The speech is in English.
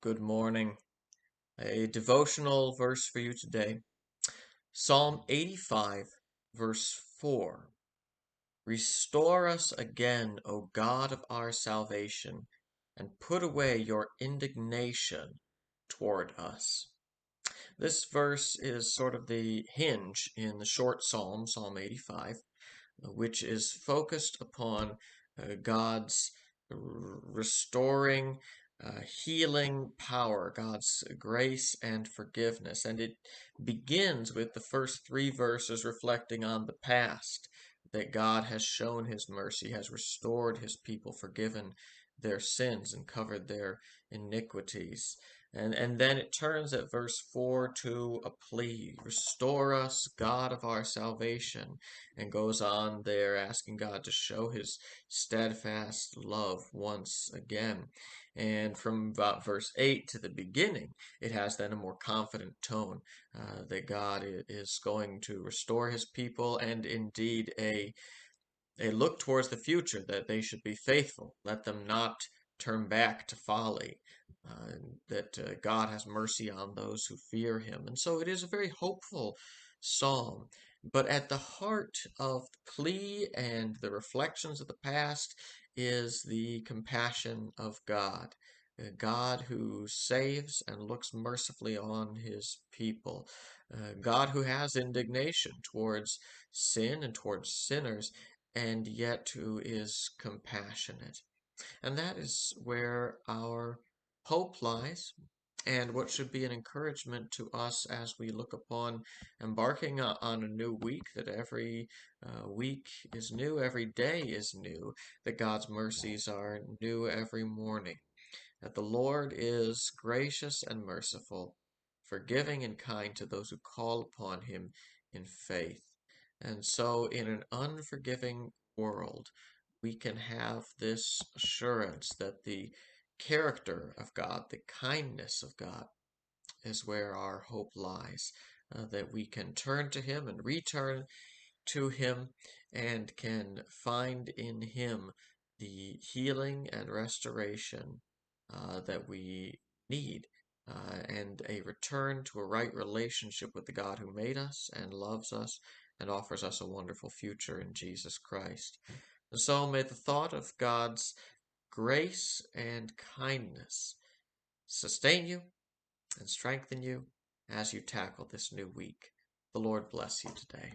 Good morning. A devotional verse for you today. Psalm 85, verse 4. Restore us again, O God of our salvation, and put away your indignation toward us. This verse is sort of the hinge in the short psalm, Psalm 85, which is focused upon God's restoring, healing power, God's grace and forgiveness. And it begins with the first three verses reflecting on the past, that God has shown his mercy, has restored his people, forgiven their sins, and covered their iniquities. And then it turns at verse 4 to a plea: restore us, God of our salvation, and goes on there asking God to show his steadfast love once again. And from about verse 8 to the beginning, it has then a more confident tone that God is going to restore his people, and indeed a look towards the future, that they should be faithful. Let them not turn back to folly, that God has mercy on those who fear him. And so it is a very hopeful psalm. But at the heart of the plea and the reflections of the past is the compassion of God. A God who saves and looks mercifully on his people. God who has indignation towards sin and towards sinners, and yet who is compassionate. And that is where our hope lies, and what should be an encouragement to us as we look upon embarking on a new week, that every week is new, every day is new, that God's mercies are new every morning, that the Lord is gracious and merciful, forgiving and kind to those who call upon him in faith. And so, in an unforgiving world, we can have this assurance that the character of God, the kindness of God, is where our hope lies. That we can turn to him and return to him, and can find in him the healing and restoration that we need, and a return to a right relationship with the God who made us and loves us and offers us a wonderful future in Jesus Christ. And so may the thought of God's grace and kindness sustain you and strengthen you as you tackle this new week. The Lord bless you today.